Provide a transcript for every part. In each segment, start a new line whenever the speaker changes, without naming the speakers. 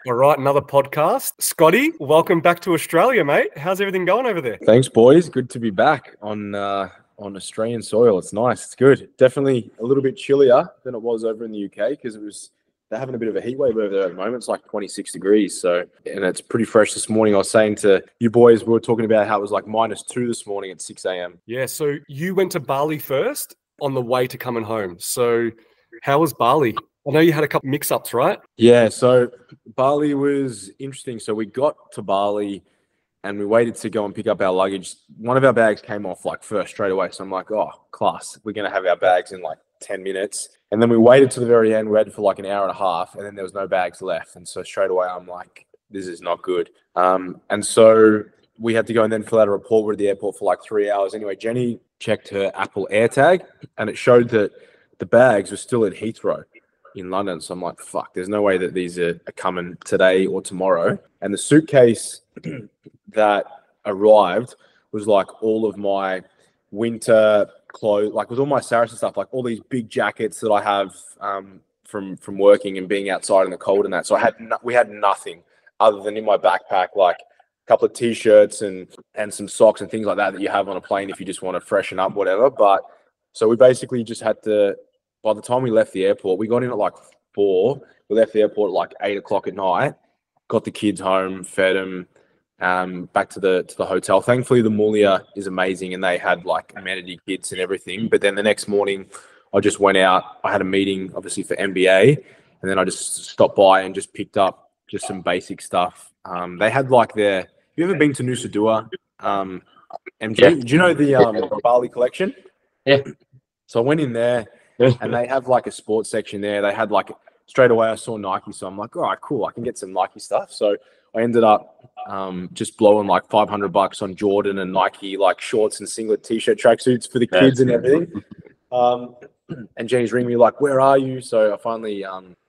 All right, another podcast. Scotty, welcome back to Australia, mate. How's everything going over there?
Thanks, boys. Good to be back on Australian soil. It's nice. It's good. Definitely a little bit chillier than it was over in the UK because they're having a bit of a heat wave over there at the moment. It's like 26 degrees. And it's pretty fresh this morning. I was saying to you boys, we were talking about how it was like -2 this morning at 6 a.m.
Yeah, so you went to Barley first on the way to coming home. So how was Barley? I know you had a couple mix-ups, right?
Yeah, so Barley was interesting. So we got to Barley and we waited to go and pick up our luggage. One of our bags came off like first straight away. So I'm like, oh, class. We're going to have our bags in like 10 minutes. And then we waited to the very end. We waited for like an hour and a half and then there was no bags left. And so straight away, I'm like, this is not good. And so we had to go and then fill out a report. We were at the airport for like 3 hours. Anyway, Jenny checked her Apple AirTag and it showed that the bags were still at Heathrow in London. So I'm like, fuck, there's no way that these are coming today or tomorrow. And the suitcase that arrived was like all of my winter clothes, like with all my Saracen stuff, like all these big jackets that I have from working and being outside in the cold and that. So we had nothing other than in my backpack, like a couple of t-shirts and some socks and things like that you have on a plane if you just want to freshen up, whatever. But so we basically just had to, by the time we left the airport, we got in at like 4. We left the airport at like 8 o'clock at night, got the kids home, fed them, back to the hotel. Thankfully, the Mulia is amazing and they had like amenity kits and everything. But then the next morning, I just went out. I had a meeting, obviously, for MBA. And then I just stopped by and just picked up just some basic stuff. They had like have you ever been to Nusa Dua, MG?
Yeah.
Do you know the Barley collection?
Yeah.
So I went in there. And they have like a sports section there. They had like straight away I saw Nike. So I'm like, all right, cool. I can get some Nike stuff. So I ended up just blowing like $500 on Jordan and Nike like shorts and singlet t-shirt tracksuits for the kids and everything. And Jenny's ringing me like, where are you? So I finally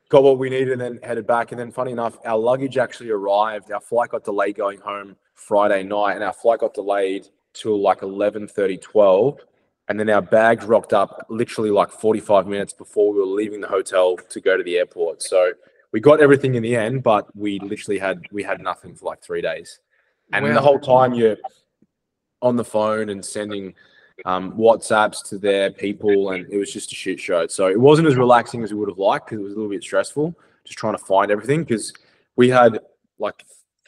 got what we needed and then headed back. And then funny enough, our luggage actually arrived. Our flight got delayed going home Friday night and our flight got delayed till like 11:30, 12. And then our bags rocked up literally like 45 minutes before we were leaving the hotel to go to the airport. So we got everything in the end, but we literally had nothing for like 3 days. And the whole time you're on the phone and sending WhatsApps to their people, and it was just a shit show. So it wasn't as relaxing as we would have liked because it was a little bit stressful just trying to find everything because we had like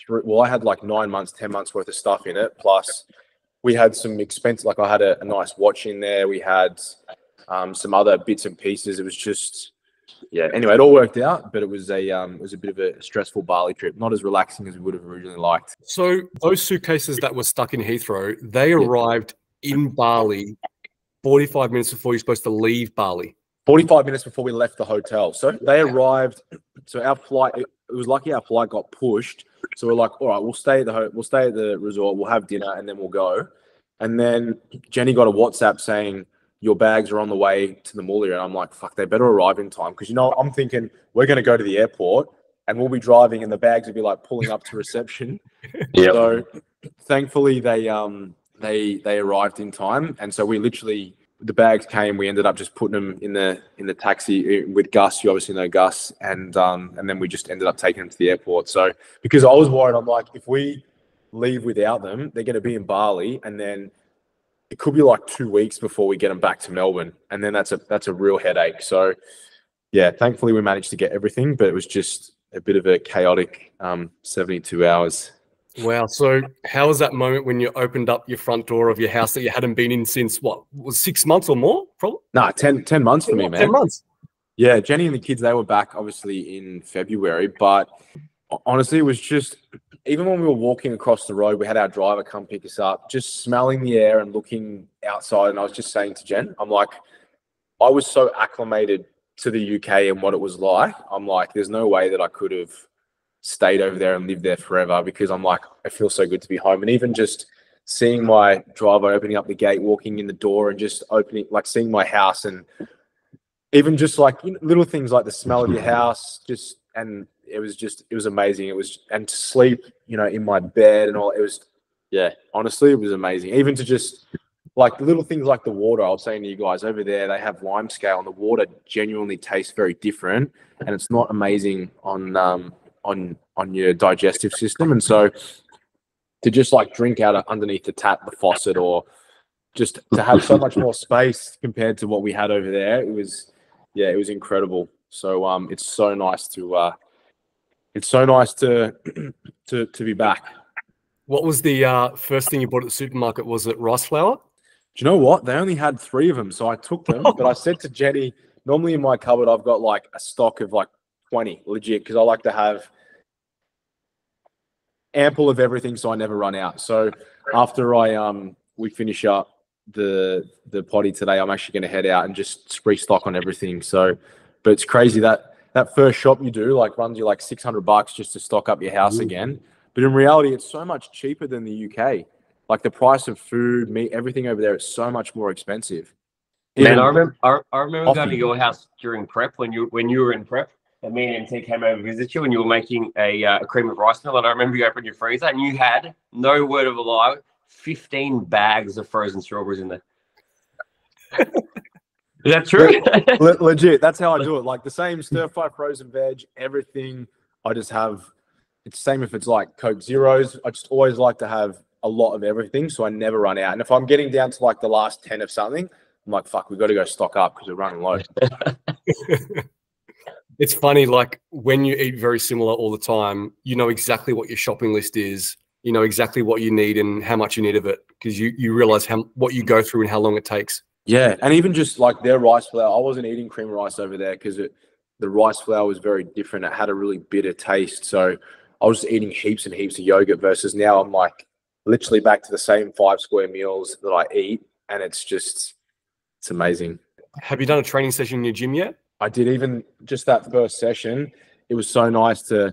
I had like 9 months, 10 months worth of stuff in it. Plus we had some expensive, like I had a nice watch in there. We had some other bits and pieces. It was just, yeah. Anyway, it all worked out, but it was a bit of a stressful Bali trip. Not as relaxing as we would have originally liked.
So those suitcases that were stuck in Heathrow, they arrived in Barley 45 minutes before you're supposed to leave Barley.
45 minutes before we left the hotel. So they arrived. So our flight, it was lucky our flight got pushed. So we're like, all right, we'll stay at the resort, we'll have dinner, and then we'll go. And then Jenny got a WhatsApp saying your bags are on the way to the Mulia, and I'm like, fuck, they better arrive in time because I'm thinking we're going to go to the airport and we'll be driving, and the bags will be like pulling up to reception. Yep. So thankfully they arrived in time, and so we literally. The bags came. We ended up just putting them in the taxi with Gus. You obviously know Gus, and then we just ended up taking them to the airport. So because I was worried, I'm like, if we leave without them, they're going to be in Bali, and then it could be like 2 weeks before we get them back to Melbourne, and then that's a real headache. So yeah, thankfully we managed to get everything, but it was just a bit of a chaotic 72 hours.
Wow. So how was that moment when you opened up your front door of your house that you hadn't been in since what was 6 months or more? Probably.
No, 10 months for me, man.
10 months.
Yeah. Jenny and the kids, they were back obviously in February, but honestly, it was just, even when we were walking across the road, we had our driver come pick us up, just smelling the air and looking outside. And I was just saying to Jen, I'm like, I was so acclimated to the UK and what it was like. I'm like, there's no way that I could have stayed over there and lived there forever because I'm like, I feel so good to be home. And even just seeing my driver opening up the gate, walking in the door and just opening, like seeing my house and even just like little things like the smell of your house, and it was amazing. And to sleep, in my bed and all, honestly, it was amazing. Even to just like little things like the water, I was saying to you guys over there, they have lime scale and the water genuinely tastes very different. And it's not amazing on on your digestive system. And so to just like drink out of underneath the tap, the faucet, or just to have so much more space compared to what we had over there, it was incredible. So it's so nice to to be back.
What was the first thing you bought at the supermarket? Was it rice flour?
Do you know what? They only had 3 of them, so I took them. But I said to Jenny, normally in my cupboard, I've got like a stock of like 20, legit, because I like to have ample of everything so I never run out. So after we finish up the potty today, I'm actually going to head out and just restock on everything. So, but it's crazy that first shop you do like runs you like $600 just to stock up your house again. But in reality, it's so much cheaper than the UK. Like the price of food, meat, everything over there is so much more expensive.
Man, I remember going to your house during prep when you were in prep, and me and MT came over to visit you, and you were making a cream of rice meal. And I remember you opened your freezer, and you had, no word of a lie, 15 bags of frozen strawberries in there. Is that true?
Legit. That's how I do it. Like the same stir-fry frozen veg, everything. I just have. It's the same if it's like Coke Zeros. I just always like to have a lot of everything, so I never run out. And if I'm getting down to like the last 10 of something, I'm like, fuck, we've got to go stock up because we're running low.
It's funny, like when you eat very similar all the time, you know exactly what your shopping list is. You know exactly what you need and how much you need of it, because you realize what you go through and how long it takes.
Yeah, and even just like their rice flour, I wasn't eating cream rice over there because the rice flour was very different. It had a really bitter taste. So I was just eating heaps and heaps of yogurt versus now I'm like literally back to the same 5 square meals that I eat. And it's amazing.
Have you done a training session in your gym yet?
I did. Even just that first session, it was so nice to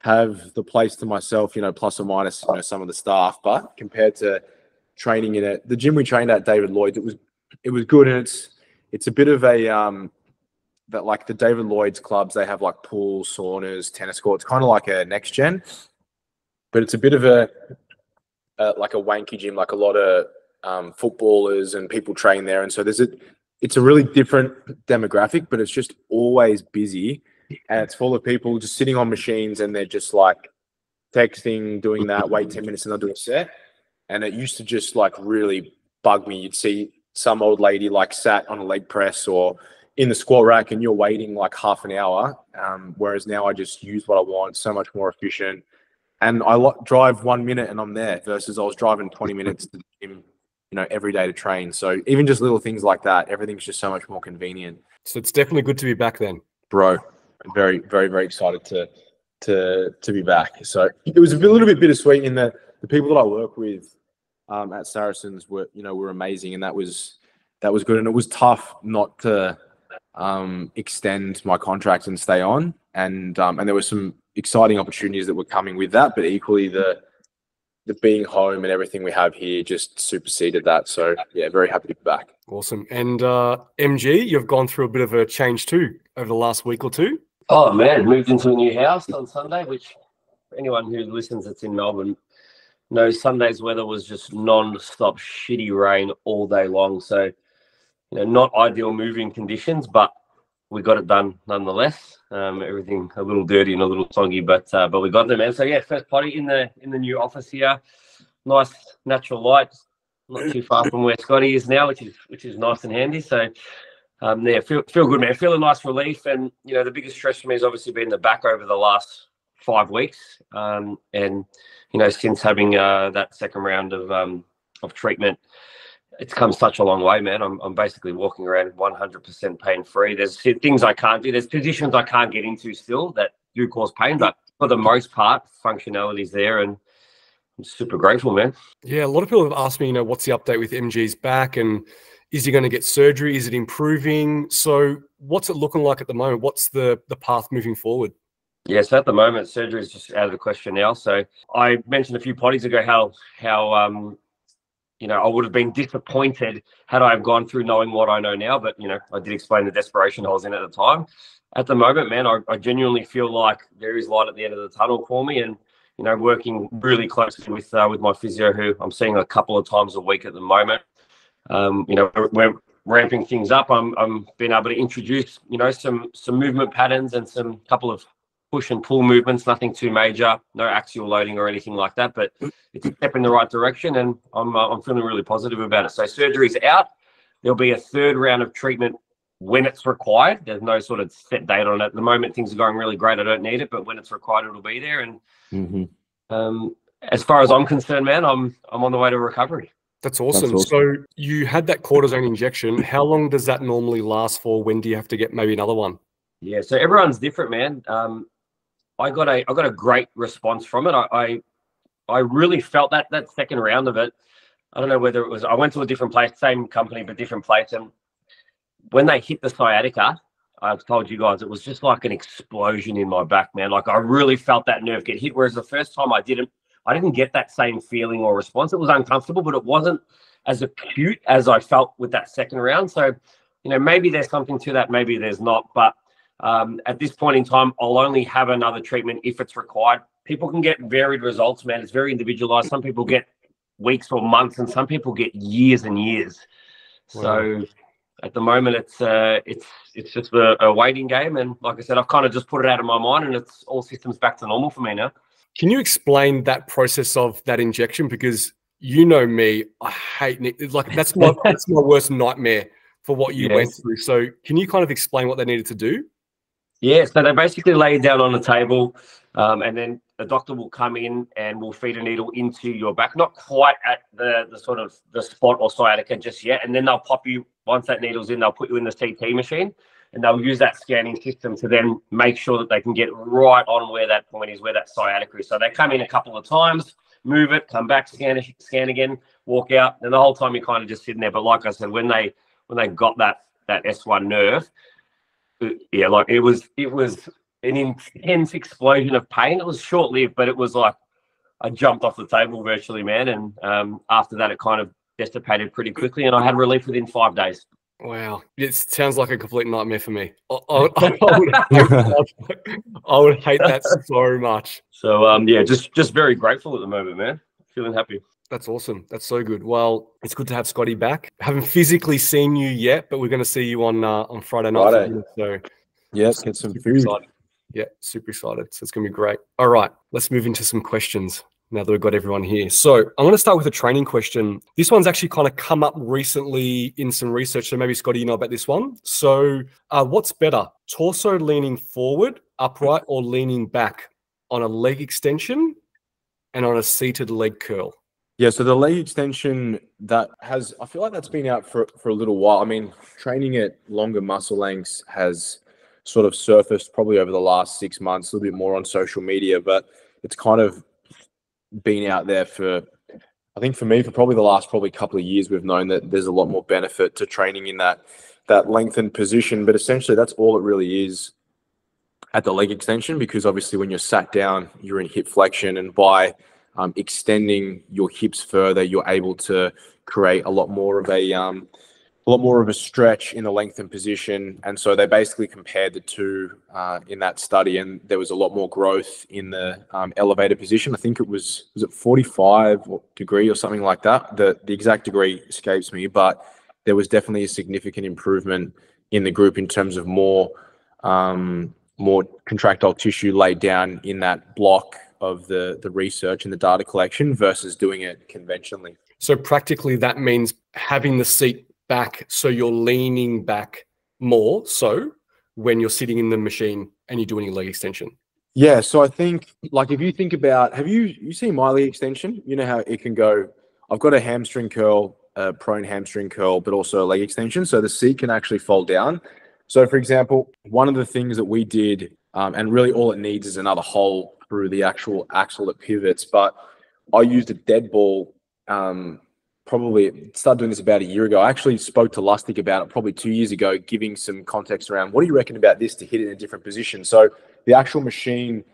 have the place to myself, you know, plus or minus, you know, some of the staff. But compared to training in the gym we trained at, David Lloyd's, it was good. And it's a bit of a that like the David Lloyd's clubs, they have like pools, saunas, tennis courts, kind of like a next gen, but it's a bit of a like a wanky gym, like a lot of footballers and people train there. And so it's a really different demographic, but it's just always busy, and it's full of people just sitting on machines, and they're just like texting, doing that, wait 10 minutes and they'll do a set. And it used to just like really bug me. You'd see some old lady like sat on a leg press or in the squat rack and you're waiting like half an hour. Whereas now I just use what I want, so much more efficient. And I drive 1 minute and I'm there versus I was driving 20 minutes to the gym, you know, every day to train. So even just little things like that, everything's just so much more convenient.
So it's definitely good to be back then.
Bro, I'm very, very, very excited to be back. So it was a little bit bittersweet in that the people that I work with at Saracens were amazing, and that was good. And it was tough not to extend my contract and stay on. And there were some exciting opportunities that were coming with that, but equally the being home and everything we have here just superseded that. So yeah, very happy to be back.
Awesome. And MG, you've gone through a bit of a change too over the last week or two.
Oh man, moved into a new house on Sunday, which anyone who listens that's in Melbourne knows Sunday's weather was just non-stop shitty rain all day long. So, you know, not ideal moving conditions, but we got it done nonetheless. Everything a little dirty and a little soggy, but we got there, man. So yeah, first potty in the new office here. Nice natural light, not too far from where Scotty is now, which is nice and handy. So yeah, feel good, man. Feel a nice relief. And you know, the biggest stress for me has obviously been the back over the last 5 weeks. And you know, since having that second round of treatment, it's come such a long way, man. I'm basically walking around 100% pain free. There's things I can't do. There's positions I can't get into still that do cause pain, but for the most part, functionality's there, and I'm super grateful, man.
Yeah, a lot of people have asked me, you know, what's the update with MG's back, and is he going to get surgery? Is it improving? So what's it looking like at the moment? What's the path moving forward?
Yeah, so at the moment, surgery is just out of the question now. So I mentioned a few potties ago how you know, I would have been disappointed had I have gone through knowing what I know now. But, you know, I did explain the desperation I was in at the time. At the moment, man, I genuinely feel like there is light at the end of the tunnel for me. And, you know, working really closely with my physio, who I'm seeing a couple of times a week at the moment. You know, we're ramping things up. I'm being able to introduce, you know, some movement patterns and some couple of push and pull movements, nothing too major, no axial loading or anything like that, but it's a step in the right direction, and I'm feeling really positive about it. So surgery's out. There'll be a third round of treatment when it's required. There's no sort of set date on it. At the moment, things are going really great. I don't need it, but when it's required, it'll be there. And as far as I'm concerned, man, I'm on the way to recovery.
That's awesome. So you had that cortisone injection. How long does that normally last for? When do you have to get maybe another one?
Yeah, so everyone's different, man. I got a great response from it. I really felt that second round of it. I don't know whether it was, I went to a different place, same company, but different place. And when they hit the sciatica, I've told you guys, it was just like an explosion in my back, man. Like I really felt that nerve get hit. Whereas the first time I didn't get that same feeling or response. It was uncomfortable, but it wasn't as acute as I felt with that second round. So, you know, maybe there's something to that, maybe there's not. But at this point in time, I'll only have another treatment if it's required. People can get varied results, man. It's very individualized. Some people get weeks or months, and some people get years and years. Wow. So at the moment, it's just a waiting game. And like I said, I've kind of just put it out of my mind, and it's all systems back to normal for me now.
Can you explain that process of that injection? Because you know me, I hate it. Like that's my worst nightmare for what you went through. So can you kind of explain what they needed to do?
Yeah, so they basically lay you down on the table, and then the doctor will come in and will feed a needle into your back, not quite at the sort of the spot or sciatica just yet. And then they'll pop you, once that needle's in, they'll put you in the CT machine, and they'll use that scanning system to then make sure that they can get right on where that point is, where that sciatica is. So they come in a couple of times, move it, come back, scan again, walk out, and the whole time you're kind of just sitting there. But like I said, when they got that S1 nerve, yeah, like it was an intense explosion of pain. It was short-lived, but it was like I jumped off the table virtually, man. And after that, it kind of dissipated pretty quickly, and I had relief within 5 days.
Wow, it sounds like a complete nightmare for me. I would hate that so much.
So yeah, just very grateful at the moment, man. Feeling happy.
That's awesome. That's so good. Well, it's good to have Scotty back. Haven't physically seen you yet, but we're going to see you on Friday night. So
yes, get some food.
Excited. Yeah, super excited. So it's going to be great. All right, let's move into some questions now that we've got everyone here. So I'm going to start with a training question. This one's actually kind of come up recently in some research. So maybe, Scotty, you know about this one. So what's better, torso leaning forward, upright, or leaning back on a leg extension and on a seated leg curl?
Yeah, so the leg extension, I feel like that's been out for a little while. I mean, training at longer muscle lengths has sort of surfaced probably over the last 6 months, a little bit more on social media, but it's kind of been out there for, I think for me, for probably the last couple of years. We've known that there's a lot more benefit to training in that lengthened position, but essentially that's all it really is at the leg extension, because obviously when you're sat down, you're in hip flexion, and by extending your hips further, you're able to create a lot more of a stretch in the lengthened position. And so they basically compared the two in that study, and there was a lot more growth in the elevated position. I think it was it 45 degree or something like that. The exact degree escapes me, but there was definitely a significant improvement in the group in terms of more contractile tissue laid down in that block of the research and the data collection versus doing it conventionally.
So practically that means having the seat back, so you're leaning back more so when you're sitting in the machine and you're doing a leg extension.
Yeah, so I think, like, if you think about, have you seen my leg extension? You know how it can go, I've got a hamstring curl, a prone hamstring curl, but also a leg extension. So the seat can actually fold down. So for example, one of the things that we did, and really all it needs is another hole through the actual axle that pivots, but I used a dead ball, probably started doing this about a year ago. I actually spoke to Lustig about it probably 2 years ago, giving some context around, what do you reckon about this to hit it in a different position? So the actual machine,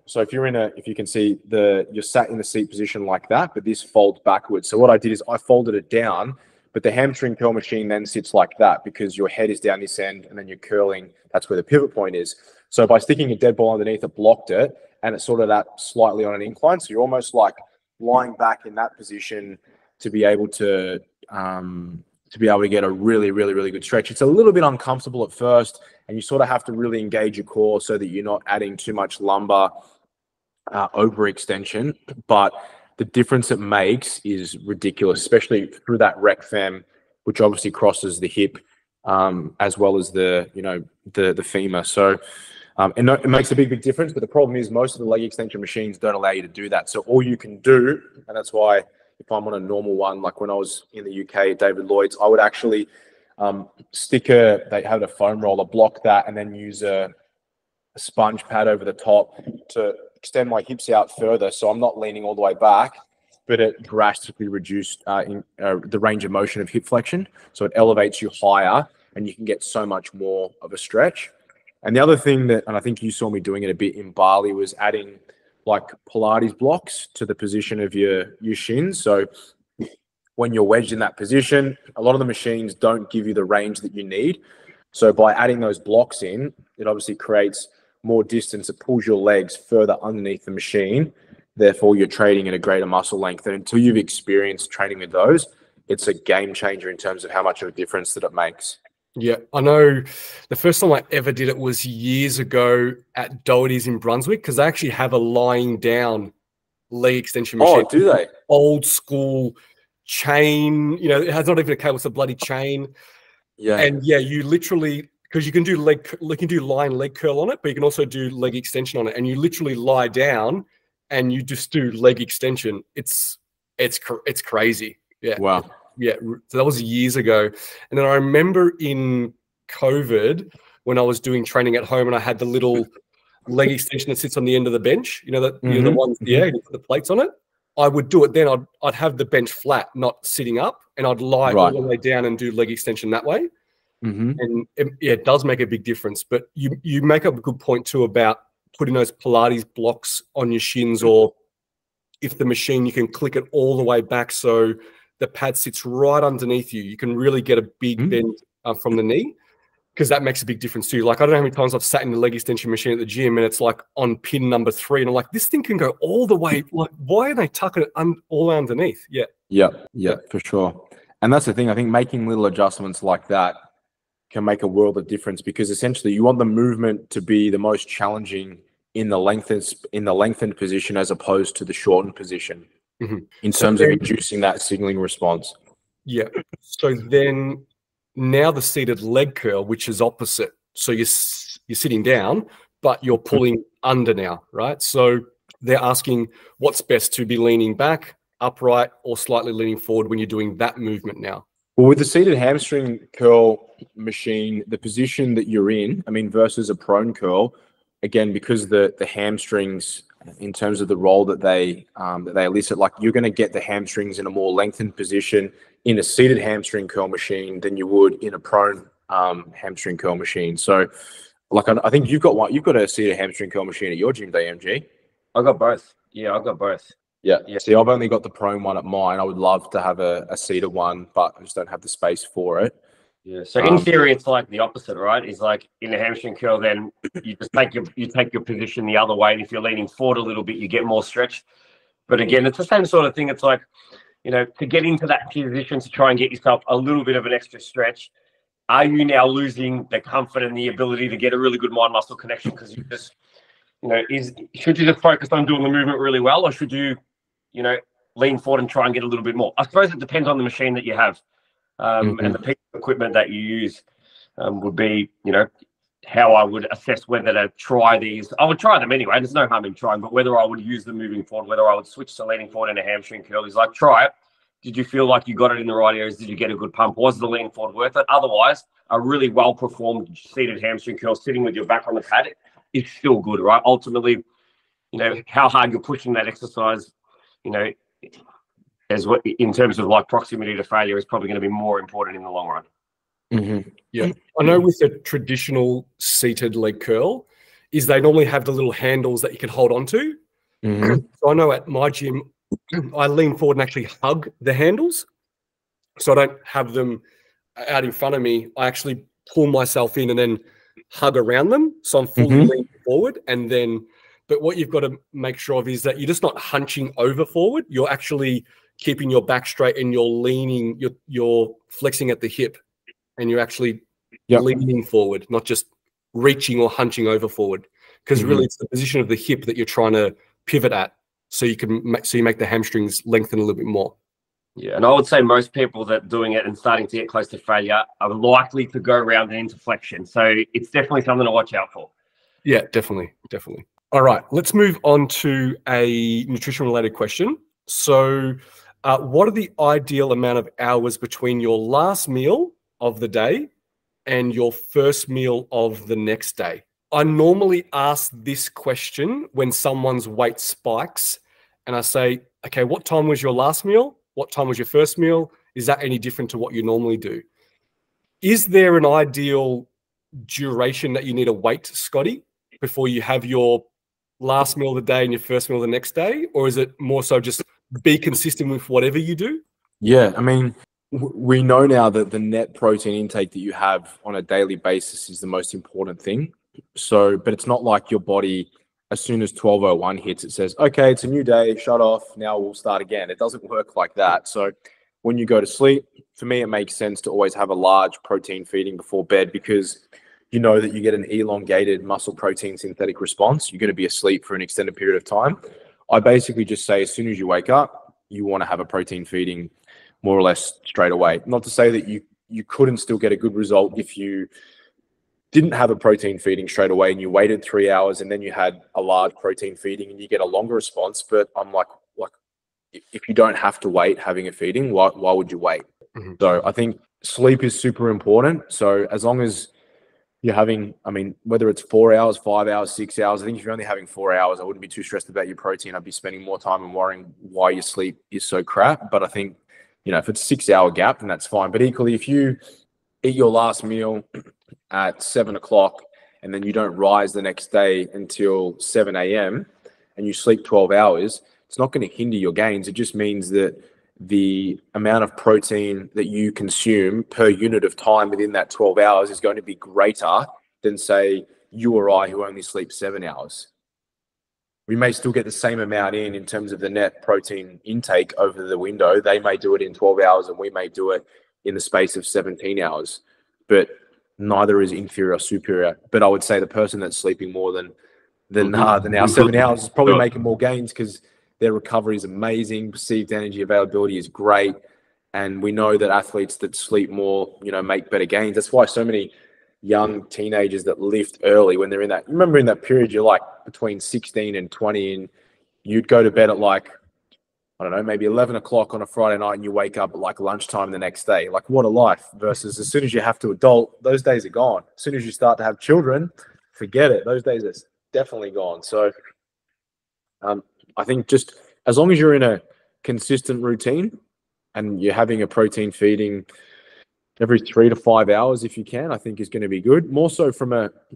so if you can see you're sat in the seat position like that, but this folds backwards. So what I did is I folded it down, but the hamstring curl machine then sits like that because your head is down this end and then you're curling. That's where the pivot point is. So by sticking a dead ball underneath, it blocked it, and it's sort of that slightly on an incline. So you're almost like lying back in that position to be able to to be able to get a really, really, really good stretch. It's a little bit uncomfortable at first, and you sort of have to really engage your core so that you're not adding too much lumbar overextension. But the difference it makes is ridiculous, especially through that rec fem, which obviously crosses the hip, as well as the femur. So it makes a big difference. But the problem is most of the leg extension machines don't allow you to do that. So all you can do, and that's why if I'm on a normal one, like when I was in the UK, David Lloyd's, I would actually they had a foam roller, block that, and then use a sponge pad over the top to extend my hips out further, so I'm not leaning all the way back, but it drastically reduced the range of motion of hip flexion. So it elevates you higher, and you can get so much more of a stretch. And the other thing that, and I think you saw me doing it a bit in Barley, was adding like Pilates blocks to the position of your shins. So when you're wedged in that position, a lot of the machines don't give you the range that you need. So by adding those blocks in, it obviously creates more distance. It pulls your legs further underneath the machine. Therefore, you're trading at a greater muscle length. And until you've experienced training with those, it's a game changer in terms of how much of a difference that it makes.
Yeah, I know the first time I ever did it was years ago at Doherty's in Brunswick, because they actually have a lying down leg extension machine.
Oh, do they?
Old school chain, it has not even a cable, it's a bloody chain.
Yeah.
And yeah, you literally, because you can do lying leg curl on it, but you can also do leg extension on it. And you literally lie down and you just do leg extension. It's crazy. Yeah.
Wow.
Yeah. So that was years ago. And then I remember in COVID when I was doing training at home and I had the little leg extension that sits on the end of the bench, the ones, you put the plates on it. I would do it then. I'd have the bench flat, not sitting up, and I'd lie all the way down and do leg extension that way. And it does make a big difference. But you make up a good point too about putting those Pilates blocks on your shins, or if the machine, you can click it all the way back so the pad sits right underneath you. You can really get a big bend from the knee, because that makes a big difference too. Like, I don't know how many times I've sat in the leg extension machine at the gym and it's like on pin number 3 and I'm like, this thing can go all the way. Like, why are they tucking it all underneath? Yeah,
for sure. And that's the thing. I think making little adjustments like that can make a world of difference, because essentially you want the movement to be the most challenging in the lengthened position as opposed to the shortened position in terms of inducing that signaling response.
Yeah. So then now the seated leg curl, which is opposite. So you're sitting down, but you're pulling under now, right? So they're asking what's best, to be leaning back, upright, or slightly leaning forward when you're doing that movement now.
Well, with the seated hamstring curl machine, the position that you're in, versus a prone curl, again, because the hamstrings, in terms of the role that they elicit, like, you're going to get the hamstrings in a more lengthened position in a seated hamstring curl machine than you would in a prone hamstring curl machine. So, like, I think you've got a seated hamstring curl machine at your gym, TMG.
I got both. Yeah, I got both.
Yeah. See, I've only got the prone one at mine. I would love to have a seated one, but I just don't have the space for it.
Yeah. So in theory, it's like the opposite, right? It's like in the hamstring curl, then you just take your position the other way, and if you're leaning forward a little bit, you get more stretch. But again, it's the same sort of thing. It's like, to get into that position to try and get yourself a little bit of an extra stretch, are you now losing the comfort and the ability to get a really good mind-muscle connection because you just, should you just focus on doing the movement really well, or should you, lean forward and try and get a little bit more? I suppose it depends on the machine that you have. And the piece of equipment that you use would be, how I would assess whether to try these. I would try them anyway. There's no harm in trying, but whether I would use them moving forward, whether I would switch to leaning forward in a hamstring curl is like, try it. Did you feel like you got it in the right areas? Did you get a good pump? Was the lean forward worth it? Otherwise, a really well-performed seated hamstring curl sitting with your back on the pad is still good, right? Ultimately, how hard you're pushing that exercise, as what in terms of like proximity to failure is probably going to be more important in the long run.
Yeah, I know with the traditional seated leg curl is they normally have the little handles that you can hold on to. So I know at my gym, I lean forward and actually hug the handles. So I don't have them out in front of me. I actually pull myself in and then hug around them. So I'm fully leaning forward, and then, but what you've got to make sure of is that you're just not hunching over forward. You're actually keeping your back straight and you're leaning, you're flexing at the hip, and you're actually leaning forward, not just reaching or hunching over forward. Because really, it's the position of the hip that you're trying to pivot at, so you make the hamstrings lengthen a little bit more.
Yeah, and I would say most people that are doing it and starting to get close to failure are likely to go around into flexion. So it's definitely something to watch out for.
Yeah, definitely. All right, let's move on to a nutrition-related question. So what are the ideal amount of hours between your last meal of the day and your first meal of the next day? I normally ask this question when someone's weight spikes, and I say, okay, what time was your last meal? What time was your first meal? Is that any different to what you normally do? Is there an ideal duration that you need to wait, Scotty, before you have your last meal of the day and your first meal the next day? Or is it more so just be consistent with whatever you do?
Yeah, I mean, we know now that the net protein intake that you have on a daily basis is the most important thing. So, but it's not like your body, as soon as 12:01 hits, it says, okay, it's a new day, shut off, now we'll start again. It doesn't work like that. So when you go to sleep, for me, it makes sense to always have a large protein feeding before bed, because you know that you get an elongated muscle protein synthetic response. You're going to be asleep for an extended period of time. I basically just say, as soon as you wake up, you want to have a protein feeding more or less straight away. Not to say that you couldn't still get a good result if you didn't have a protein feeding straight away and you waited 3 hours and then you had a large protein feeding and you get a longer response. But I'm like if you don't have to wait having a feeding, why would you wait? So I think sleep is super important. So as long as you're having, I mean, whether it's 4 hours, 5 hours, 6 hours, I think if you're only having 4 hours, I wouldn't be too stressed about your protein. I'd be spending more time and worrying why your sleep is so crap. But I think, if it's a 6 hour gap, then that's fine. But equally, if you eat your last meal at 7 o'clock and then you don't rise the next day until 7 a.m. and you sleep 12 hours, it's not going to hinder your gains. It just means that the amount of protein that you consume per unit of time within that 12 hours is going to be greater than, say, you or I who only sleep 7 hours. We may still get the same amount in terms of the net protein intake over the window. They may do it in 12 hours and we may do it in the space of 17 hours, but neither is inferior or superior. But I would say the person that's sleeping more than our 7 hours is probably making more gains, because their recovery is amazing. Perceived energy availability is great. And we know that athletes that sleep more, make better gains. That's why so many young teenagers that lift early, when they're in that, remember in that period, you're like between 16 and 20 and you'd go to bed at like, I don't know, maybe 11 o'clock on a Friday night and you wake up at like lunchtime the next day. Like, what a life. Versus as soon as you have to adult, those days are gone. As soon as you start to have children, forget it. Those days are definitely gone. So I think just as long as you're in a consistent routine and you're having a protein feeding every 3 to 5 hours, if you can, I think is going to be good. More so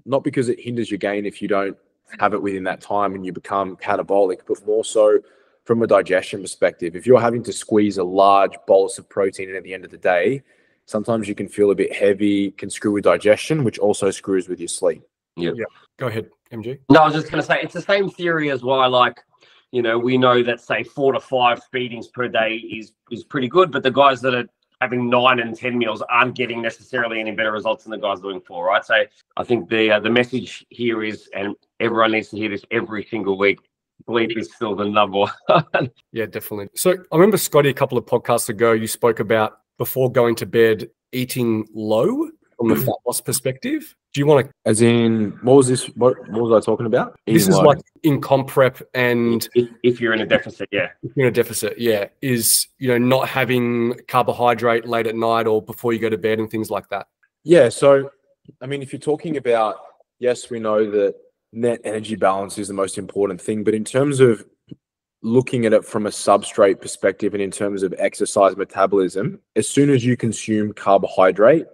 not because it hinders your gain if you don't have it within that time and you become catabolic, but more so from a digestion perspective. If you're having to squeeze a large bolus of protein in at the end of the day, sometimes you can feel a bit heavy, can screw with digestion, which also screws with your sleep.
Yeah. Go ahead, MG.
No, I was just going to say, it's the same theory as why, we know that, say, 4 to 5 feedings per day is pretty good, but the guys that are having 9 and 10 meals aren't getting necessarily any better results than the guys doing 4, right? So I think the message here is, and everyone needs to hear this every single week, sleep is still the number one.
Yeah, definitely. So I remember, Scotty, a couple of podcasts ago, you spoke about before going to bed, eating low from the fat loss perspective. Do you want to?
As in, what was this? What was I talking about?
This is like in comp prep, and
if you're in a deficit, yeah.
If you're in a deficit, yeah, is not having carbohydrate late at night or before you go to bed and things like that.
Yeah. So, I mean, if you're talking about, yes, we know that net energy balance is the most important thing, but in terms of looking at it from a substrate perspective and in terms of exercise metabolism, as soon as you consume carbohydrate,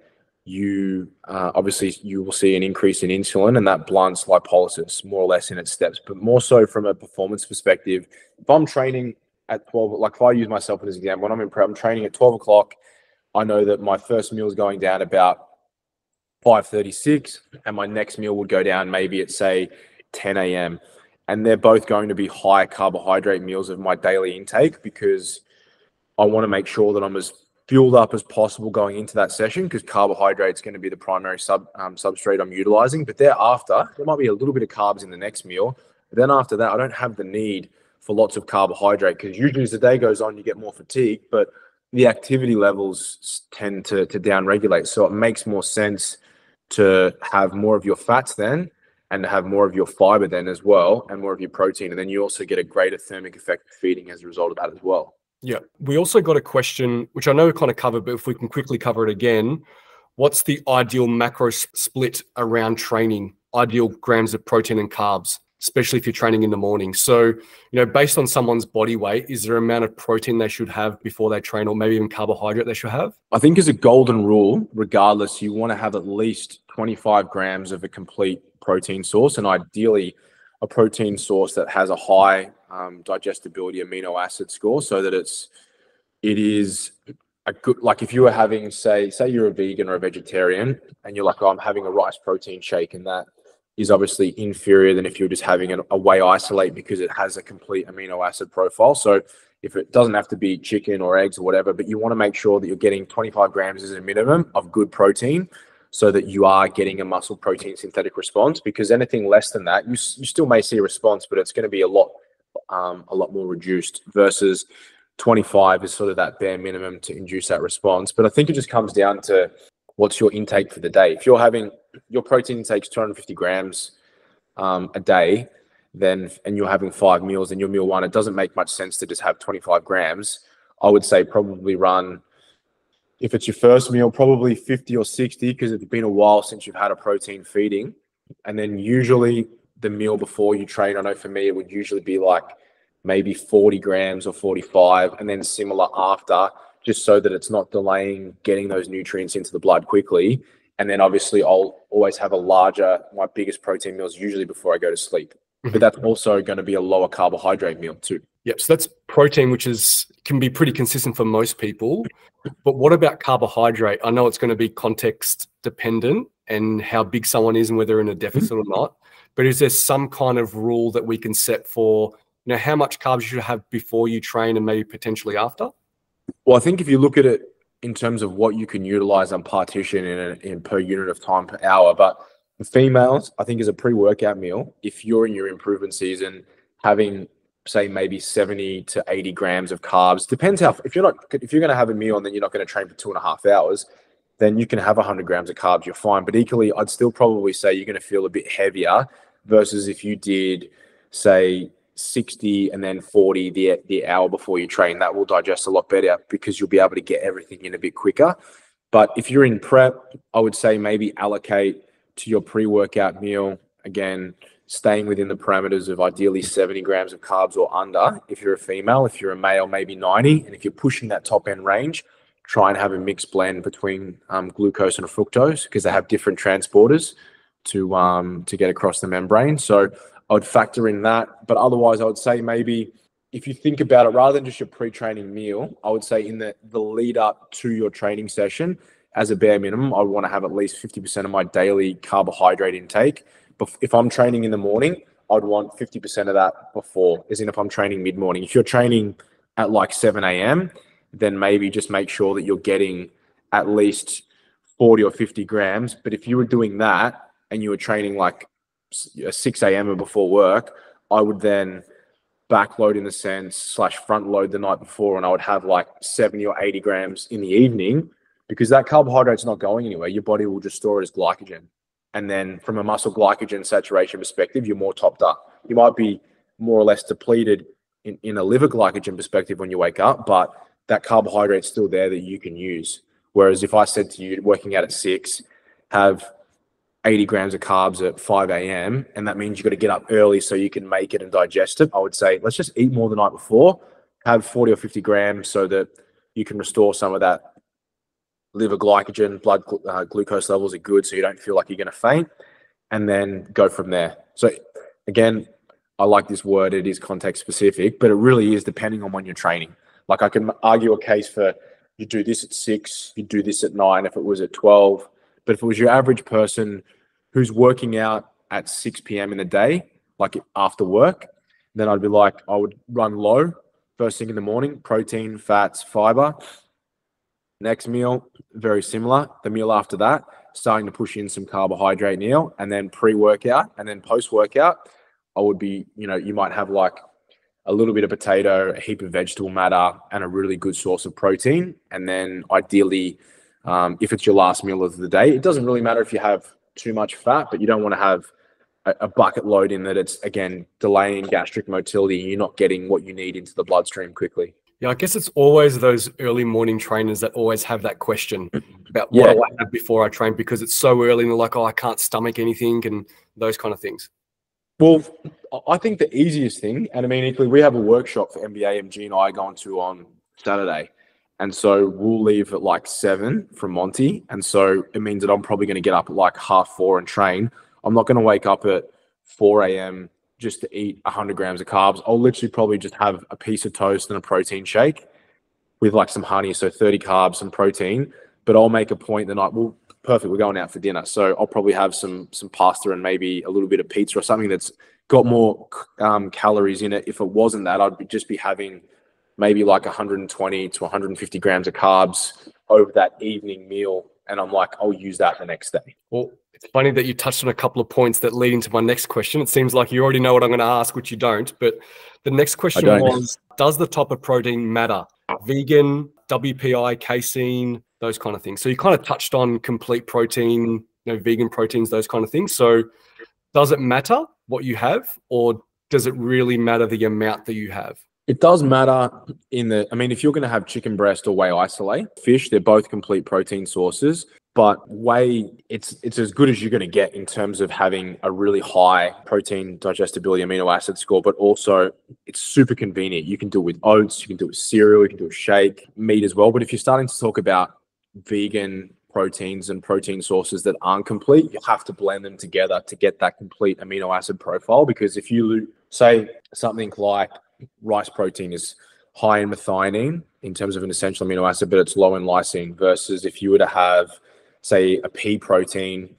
you obviously you will see an increase in insulin, and that blunts lipolysis more or less in its steps. But more so from a performance perspective, if I'm training at 12, like if I use myself as an example, when I'm in prep, I'm training at 12 o'clock. I know that my first meal is going down about 5:36, and my next meal would go down maybe at, say, 10 a.m. And they're both going to be high carbohydrate meals of my daily intake, because I want to make sure that I'm as fueled up as possible going into that session, because carbohydrate's going to be the primary substrate I'm utilizing. But thereafter, there might be a little bit of carbs in the next meal. But then after that, I don't have the need for lots of carbohydrate, because usually as the day goes on, you get more fatigue, but the activity levels tend to down-regulate. So it makes more sense to have more of your fats then, and to have more of your fiber then as well, and more of your protein. And then you also get a greater thermic effect of feeding as a result of that as well.
Yeah. We also got a question, which I know we kind of covered, but if we can quickly cover it again, what's the ideal macro split around training, ideal grams of protein and carbs, especially if you're training in the morning? So, based on someone's body weight, is there an amount of protein they should have before they train, or maybe even carbohydrate they should have?
I think as a golden rule, regardless, you want to have at least 25 grams of a complete protein source, and ideally a protein source that has a high digestibility amino acid score, so that it is a good, like if you were having, say you're a vegan or a vegetarian and you're like, oh, I'm having a rice protein shake, and that is obviously inferior than if you're just having a whey isolate, because it has a complete amino acid profile. So if it doesn't have to be chicken or eggs or whatever, but you want to make sure that you're getting 25 grams as a minimum of good protein, so that you are getting a muscle protein synthetic response. Because anything less than that, you still may see a response, but it's going to be a lot more reduced, versus 25 is sort of that bare minimum to induce that response. But I think it just comes down to what's your intake for the day. If you're having your protein intake's 250 grams a day, then, and you're having 5 meals, and your meal one, it doesn't make much sense to just have 25 grams. I would say probably run, if it's your first meal, probably 50 or 60, because it's been a while since you've had a protein feeding. And then usually the meal before you train, I know for me, it would usually be like maybe 40 grams or 45, and then similar after, just so that it's not delaying getting those nutrients into the blood quickly. And then obviously I'll always have my biggest protein meals usually before I go to sleep. But that's also going to be a lower carbohydrate meal too.
Yep. So that's protein, which can be pretty consistent for most people. But what about carbohydrate? I know it's going to be context dependent and how big someone is and whether they're in a deficit or not. But is there some kind of rule that we can set for, how much carbs you should have before you train and maybe potentially after?
Well, I think if you look at it in terms of what you can utilize and partition in per unit of time per hour, but for females, I think as a pre-workout meal, if you're in your improvement season, having say maybe 70 to 80 grams of carbs, depends if you're going to have a meal and then you're not going to train for 2.5 hours, then you can have 100 grams of carbs, you're fine. But equally, I'd still probably say you're going to feel a bit heavier, versus if you did say 60 and then 40 the hour before you train. That will digest a lot better, because you'll be able to get everything in a bit quicker. But if you're in prep, I would say maybe allocate to your pre-workout meal, again, staying within the parameters of ideally 70 grams of carbs or under if you're a female. If you're a male, maybe 90. And if you're pushing that top end range, try and have a mixed blend between glucose and fructose, because they have different transporters to get across the membrane. So I would factor in that. But otherwise, I would say maybe if you think about it, rather than just your pre-training meal, I would say in the lead up to your training session, as a bare minimum, I would want to have at least 50% of my daily carbohydrate intake. But if I'm training in the morning, I'd want 50% of that before, as in if I'm training mid-morning. If you're training at like 7 a.m., then maybe just make sure that you're getting at least 40 or 50 grams. But if you were doing that and you were training like 6 a.m. or before work, I would then backload in the sense / front load the night before, and I would have like 70 or 80 grams in the evening, because that carbohydrate's not going anywhere. Your body will just store it as glycogen. And then from a muscle glycogen saturation perspective, you're more topped up. You might be more or less depleted in a liver glycogen perspective when you wake up, but that carbohydrate's still there that you can use. Whereas if I said to you, working out at 6, have 80 grams of carbs at 5 a.m., and that means you've got to get up early so you can make it and digest it, I would say, let's just eat more the night before, have 40 or 50 grams so that you can restore some of that liver glycogen, blood glucose levels are good, so you don't feel like you're going to faint, and then go from there. So again, I like this word, it is context specific, but it really is depending on when you're training. Like I can argue a case for you do this at 6, you do this at 9 if it was at 12, but if it was your average person who's working out at 6 p.m. in the day, like after work, then I'd be like, I would run low first thing in the morning, protein, fats, fiber. Next meal, very similar. The meal after that, starting to push in some carbohydrate meal, and then pre-workout, and then post-workout, I would be, you might have like a little bit of potato, a heap of vegetable matter, and a really good source of protein. And then ideally, if it's your last meal of the day, it doesn't really matter if you have too much fat, but you don't want to have a bucket load in that it's, again, delaying gastric motility. You're not getting what you need into the bloodstream quickly.
Yeah, I guess it's always those early morning trainers that always have that question about what do I have before I train, because it's so early and they're like, oh, I can't stomach anything and those kind of things.
Well, I think the easiest thing, and I mean, equally, we have a workshop for MBA, MG, and I going to on Saturday. And so we'll leave at like 7 from Monty. And so it means that I'm probably going to get up at like 4:30 and train. I'm not going to wake up at 4 a.m. just to eat 100 grams of carbs. I'll literally probably just have a piece of toast and a protein shake with like some honey. So 30 carbs, some protein. But I'll make a point the night, well, perfect, we're going out for dinner. So I'll probably have some pasta and maybe a little bit of pizza or something that's got more calories in it. If it wasn't that, I'd just be having maybe like 120 to 150 grams of carbs over that evening meal. And I'm like, I'll use that the next day.
Well, it's funny that you touched on a couple of points that lead into my next question. It seems like you already know what I'm going to ask, which you don't. But the next question was, does the type of protein matter? Vegan, WPI, casein, those kind of things. So you kind of touched on complete protein, vegan proteins, those kind of things. So does it matter what you have, or does it really matter the amount that you have?
It does matter if you're going to have chicken breast or whey isolate, fish, they're both complete protein sources. But whey, it's as good as you're going to get in terms of having a really high protein digestibility amino acid score, but also it's super convenient. You can do it with oats, you can do it with cereal, you can do it with shake, meat as well. But if you're starting to talk about vegan proteins and protein sources that aren't complete, you have to blend them together to get that complete amino acid profile. Because if you say something like rice protein is high in methionine in terms of an essential amino acid, but it's low in lysine, versus if you were to have, say, a pea protein,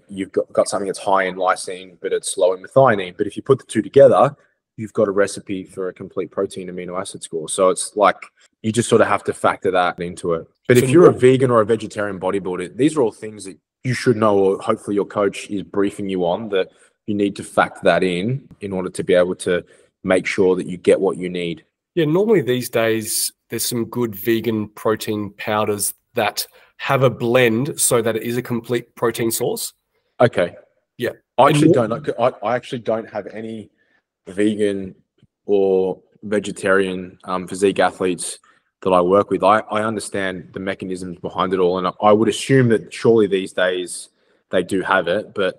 you've got something that's high in lysine, but it's low in methionine. But if you put the two together, you've got a recipe for a complete protein amino acid score. So it's like, you just sort of have to factor that into it. But if you're a vegan or a vegetarian bodybuilder, these are all things that you should know, or hopefully your coach is briefing you on, that you need to factor that in order to be able to make sure that you get what you need.
Yeah, normally these days, there's some good vegan protein powders that have a blend so that it is a complete protein source.
Okay.
Yeah.
I actually don't have any vegan or vegetarian physique athletes that I work with. I understand the mechanisms behind it all, and I would assume that surely these days they do have it. But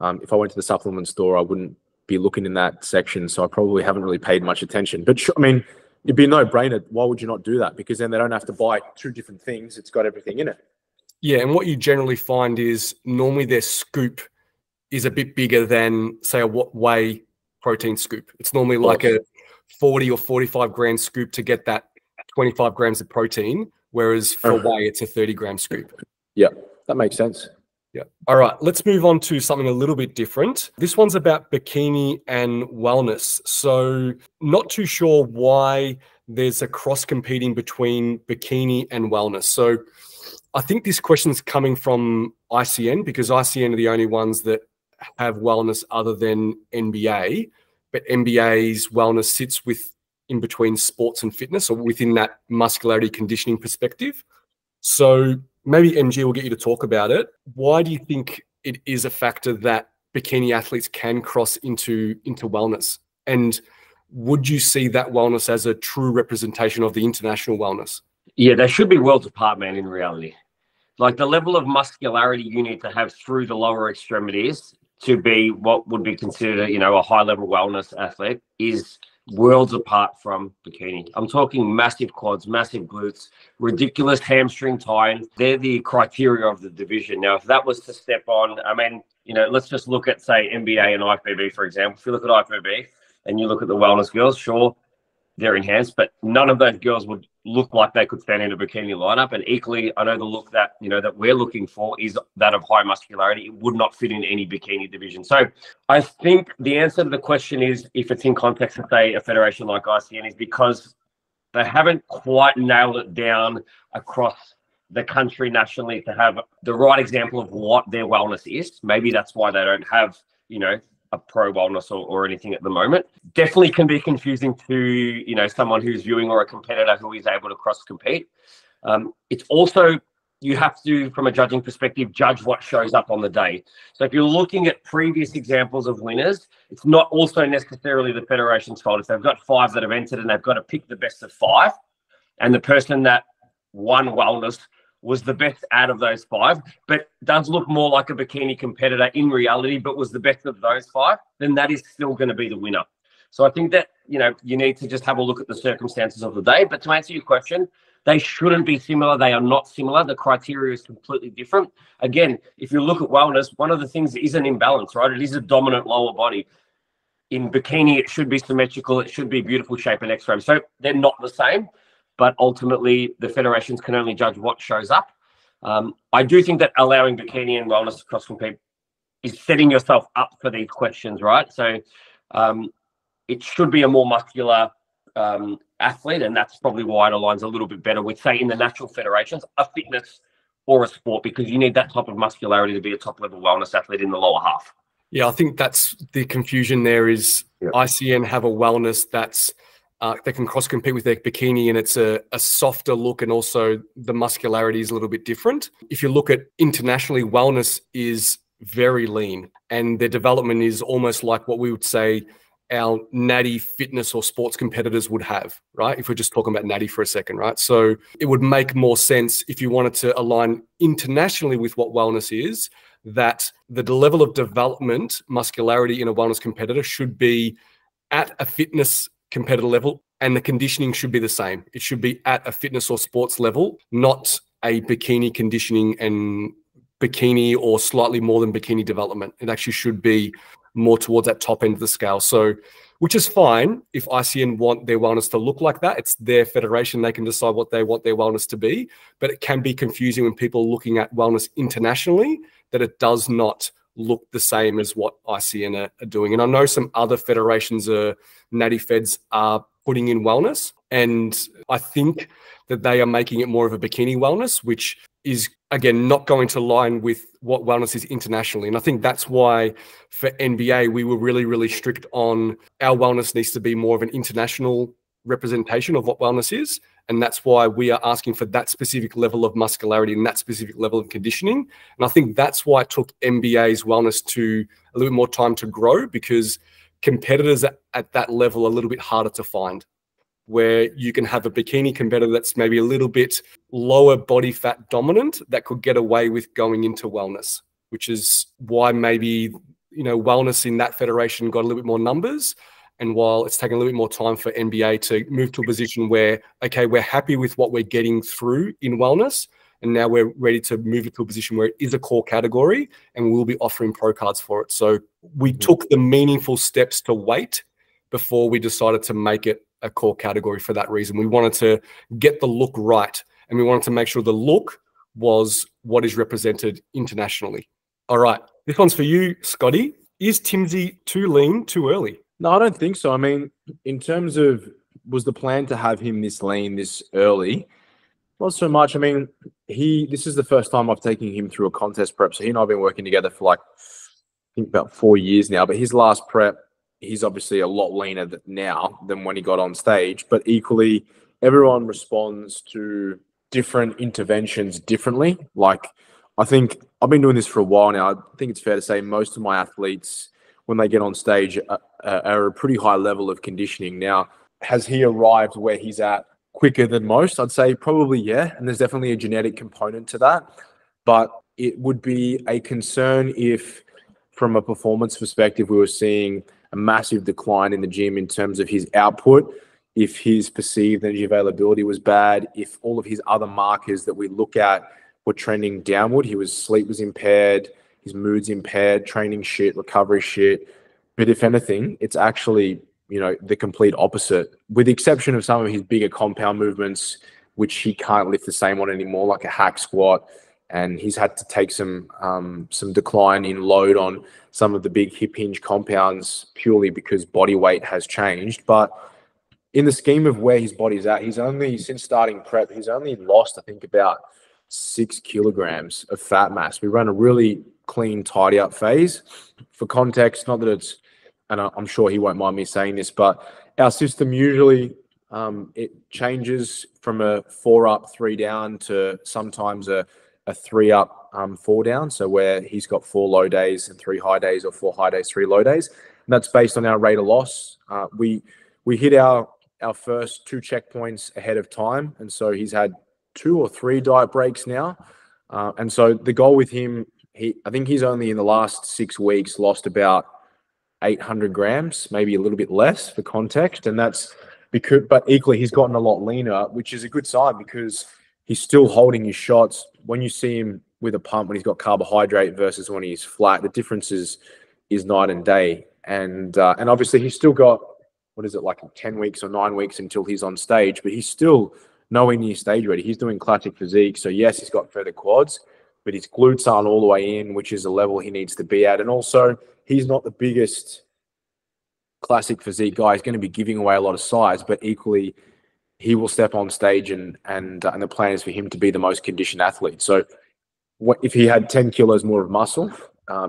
if I went to the supplement store, I wouldn't be looking in that section, so I probably haven't really paid much attention. But it'd be a no-brainer. Why would you not do that? Because then they don't have to buy two different things. It's got everything in it.
Yeah, and what you generally find is normally their scoop is a bit bigger than, say, a whey protein scoop. It's normally like a 40 or 45 gram scoop to get that 25 grams of protein, whereas for whey, it's a 30-gram scoop.
Yeah, that makes sense.
Yeah. All right, let's move on to something a little bit different. This one's about bikini and wellness. So not too sure why there's a cross competing between bikini and wellness. So I think this question's coming from ICN, because ICN are the only ones that have wellness other than NBA, but NBA's wellness sits in between sports and fitness, or within that muscularity conditioning perspective. So maybe MG will get you to talk about it. Why do you think it is a factor that bikini athletes can cross into wellness? And would you see that wellness as a true representation of the international wellness? Yeah,
they should be worlds apart, man, in reality. Like, the level of muscularity you need to have through the lower extremities to be what would be considered, a high-level wellness athlete is worlds apart from bikini. I'm talking massive quads, massive glutes, ridiculous hamstring tie-in. They're the criteria of the division. Now, if that was to step on, let's just look at, say, NBA and IFBB, for example. If you look at IFBB and you look at the wellness girls, sure, they're enhanced, but none of those girls would look like they could stand in a bikini lineup. And equally, I know the look that, that we're looking for is that of high muscularity. It would not fit in any bikini division. So I think the answer to the question is, if it's in context of, say, a federation like ICN, is because they haven't quite nailed it down across the country nationally to have the right example of what their wellness is. Maybe that's why they don't have, a pro wellness or anything at the moment. Definitely can be confusing to, someone who's viewing or a competitor who is able to cross compete. It's also, you have to, from a judging perspective, judge what shows up on the day. So if you're looking at previous examples of winners, it's not also necessarily the federation's fault. If they've got 5 that have entered and they've got to pick the best of 5, and the person that won wellness was the best out of those 5, but does look more like a bikini competitor in reality, but was the best of those 5, then that is still going to be the winner. So I think that, you need to just have a look at the circumstances of the day. But to answer your question, they shouldn't be similar. They are not similar. The criteria is completely different. Again, if you look at wellness, one of the things is an imbalance, right? It is a dominant lower body. In bikini, it should be symmetrical. It should be beautiful shape and X-frame. So they're not the same. But ultimately, the federations can only judge what shows up. I do think that allowing bikini and wellness to cross compete is setting yourself up for these questions, right? So it should be a more muscular athlete, and that's probably why it aligns a little bit better with, say, in the natural federations, a fitness or a sport, because you need that type of muscularity to be a top-level wellness athlete in the lower half.
Yeah, I think that's the confusion there is ICN have a wellness that's they can cross compete with their bikini, and it's a softer look, and also the muscularity is a little bit different. If you look at internationally, wellness is very lean, and their development is almost like what we would say our natty fitness or sports competitors would have, right? If we're just talking about natty for a second, right? So it would make more sense if you wanted to align internationally with what wellness is, that the level of development, muscularity in a wellness competitor should be at a fitness competitor level, and the conditioning should be the same. It should be at a fitness or sports level, not a bikini conditioning and bikini or slightly more than bikini development. It actually should be more towards that top end of the scale. So, which is fine if ICN want their wellness to look like that. It's their federation. They can decide what they want their wellness to be, but it can be confusing when people are looking at wellness internationally, that it does not look the same as what ICN are doing. And I know some other federations, natty feds, are putting in wellness, and I think that they are making it more of a bikini wellness, which is, again, not going to align with what wellness is internationally. And I think that's why for NBA, we were really, really strict on our wellness needs to be more of an international representation of what wellness is. And that's why we are asking for that specific level of muscularity and that specific level of conditioning. And I think that's why it took NBA's wellness to a little bit more time to grow, because competitors at that level are a little bit harder to find, where you can have a bikini competitor that's maybe a little bit lower body fat dominant that could get away with going into wellness, which is why maybe, wellness in that federation got a little bit more numbers. And while it's taken a little bit more time for NBA to move to a position where, okay, we're happy with what we're getting through in wellness, and now we're ready to move it to a position where it is a core category, and we'll be offering pro cards for it. So we took the meaningful steps to wait before we decided to make it a core category for that reason. We wanted to get the look right, and we wanted to make sure the look was what is represented internationally. All right, this one's for you, Scotty. Is Timsy too lean too early?
No, I don't think so. I mean, in terms of, was the plan to have him this lean this early? Not so much. I mean, this is the first time I've taken him through a contest prep. So he and I have been working together for I think about 4 years now. But his last prep, he's obviously a lot leaner now than when he got on stage. But equally, everyone responds to different interventions differently. I think I've been doing this for a while now. I think it's fair to say most of my athletes, when they get on stage, are a pretty high level of conditioning. Now, has he arrived where he's at quicker than most? I'd say probably, yeah. And there's definitely a genetic component to that. But it would be a concern if, from a performance perspective, we were seeing a massive decline in the gym in terms of his output, if his perceived energy availability was bad, if all of his other markers that we look at were trending downward. Sleep was impaired, his mood's impaired, training shit, recovery shit. But if anything, it's actually, the complete opposite, with the exception of some of his bigger compound movements, which he can't lift the same on anymore, like a hack squat. And he's had to take some decline in load on some of the big hip hinge compounds purely because body weight has changed. But in the scheme of where his body's at, since starting prep, he's only lost, I think, about 6 kilograms of fat mass. We run a really clean, tidy up phase. For context, not that it's, and I'm sure he won't mind me saying this, but our system usually, it changes from a 4 up, 3 down to sometimes a 3 up, 4 down. So where he's got 4 low days and 3 high days, or 4 high days, 3 low days. And that's based on our rate of loss. We hit our first 2 checkpoints ahead of time. And so he's had 2 or 3 diet breaks now. And so the goal with him, I think he's only in the last 6 weeks lost about 800 grams, maybe a little bit less for context. And that's because, but equally he's gotten a lot leaner, which is a good sign because he's still holding his shots. When you see him with a pump, when he's got carbohydrate versus when he's flat, the difference is night and day. And obviously he's still got, what is it, like 10 weeks or 9 weeks until he's on stage, but he's still nowhere near stage ready. He's doing classic physique. So yes, he's got further quads, but his glutes aren't all the way in, which is the level he needs to be at. And also he's not the biggest classic physique guy. He's going to be giving away a lot of size, but equally he will step on stage and the plan is for him to be the most conditioned athlete. So if he had 10 kilos more of muscle,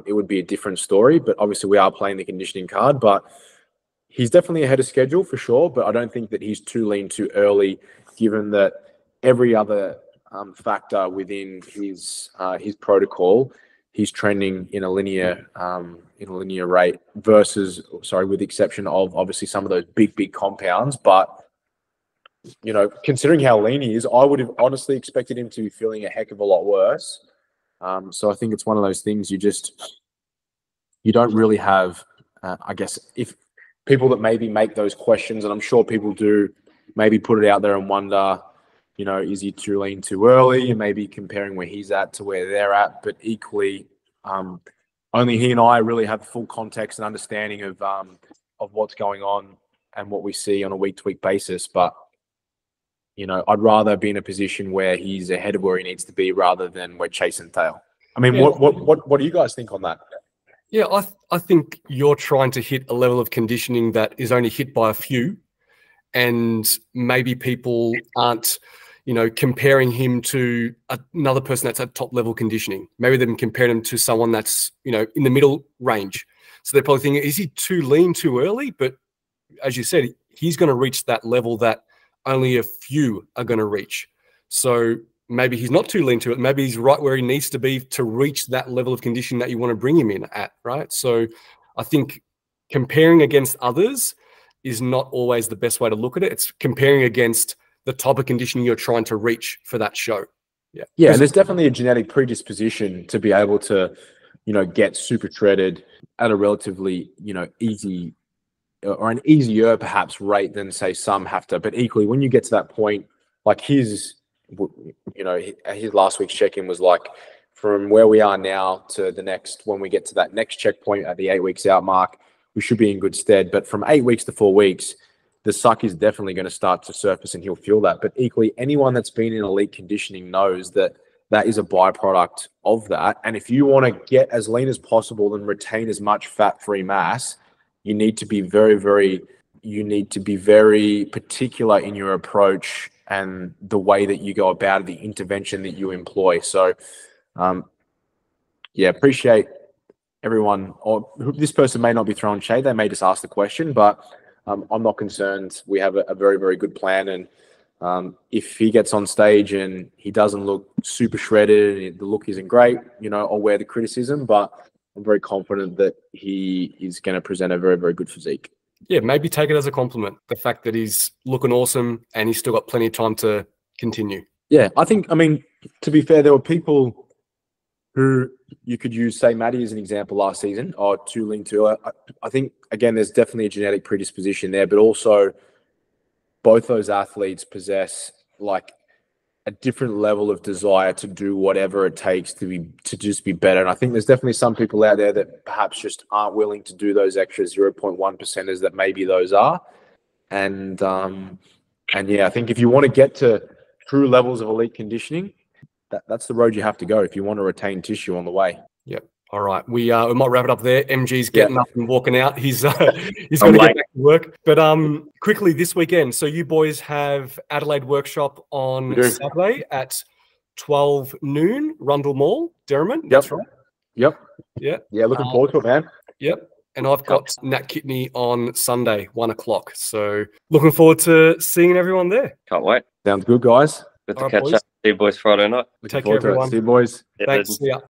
it would be a different story, but obviously we are playing the conditioning card, but he's definitely ahead of schedule for sure, but I don't think that he's too lean too early, given that every other factor within his protocol, he's trending in a linear rate with the exception of obviously some of those big compounds. But considering how lean he is, I would have honestly expected him to be feeling a heck of a lot worse. So I think it's one of those things you don't really have. I guess if people that maybe make those questions, and I'm sure people do, maybe put it out there and wonder, is he too lean too early, and maybe comparing where he's at to where they're at. But equally, only he and I really have full context and understanding of what's going on and what we see on a week-to-week basis. But I'd rather be in a position where he's ahead of where he needs to be rather than we're chasing tail. I mean, yeah. What do you guys think on that?
Yeah, I think you're trying to hit a level of conditioning that is only hit by a few, and maybe people aren't, comparing him to another person that's at top level conditioning. Maybe they've compared him to someone that's, in the middle range. So they're probably thinking, is he too lean too early? But as you said, he's going to reach that level that only a few are going to reach. So maybe he's not too lean to it. Maybe he's right where he needs to be to reach that level of conditioning that you want to bring him in at, right? So I think comparing against others is not always the best way to look at it. It's comparing against the type of conditioning you're trying to reach for that show.
Yeah, and there's definitely a genetic predisposition to be able to, get super shredded at a relatively, easy or an easier perhaps rate than say some have to. But equally, when you get to that point, like his last week's check-in was like, from where we are now to the next, when we get to that next checkpoint at the 8 weeks out mark, we should be in good stead. But from 8 weeks to 4 weeks, the suck is definitely going to start to surface and he'll feel that. But equally, anyone that's been in elite conditioning knows that that is a byproduct of that. And if you want to get as lean as possible and retain as much fat-free mass, you need to be very, very particular in your approach and the way that you go about it, the intervention that you employ. So, appreciate everyone. Or this person may not be throwing shade; they may just ask the question, but I'm not concerned. We have a very, very good plan, and if he gets on stage and he doesn't look super shredded, and the look isn't great, I'll wear the criticism, but I'm very confident that he is going to present a very, very good physique.
Yeah, maybe take it as a compliment, the fact that he's looking awesome and he's still got plenty of time to continue.
Yeah, I mean, to be fair, there were people who you could use, say, Matty as an example last season, or too lean too. I think, again, there's definitely a genetic predisposition there, but also both those athletes possess, like, a different level of desire to do whatever it takes to just be better. And I think there's definitely some people out there that perhaps just aren't willing to do those extra 0.1%ers that maybe those are. And yeah, I think if you want to get to true levels of elite conditioning, that's the road you have to go if you want to retain tissue on the way.
Yep. All right, we might wrap it up there. MG's getting up and walking out. He's going to get back to work. But quickly this weekend. So you boys have Adelaide workshop on Saturday at 12 noon, Rundle Mall, Derrimut.
Yep.
That's right.
Yep.
Yeah.
Yeah. Looking forward to it, man.
Yep. And I've got Nat Kidney on Sunday, 1 o'clock. So looking forward to seeing everyone there.
Can't wait.
Sounds good, guys.
Good to catch up. See you boys Friday night.
Take care, everyone.
See you, boys.
Thanks. See ya.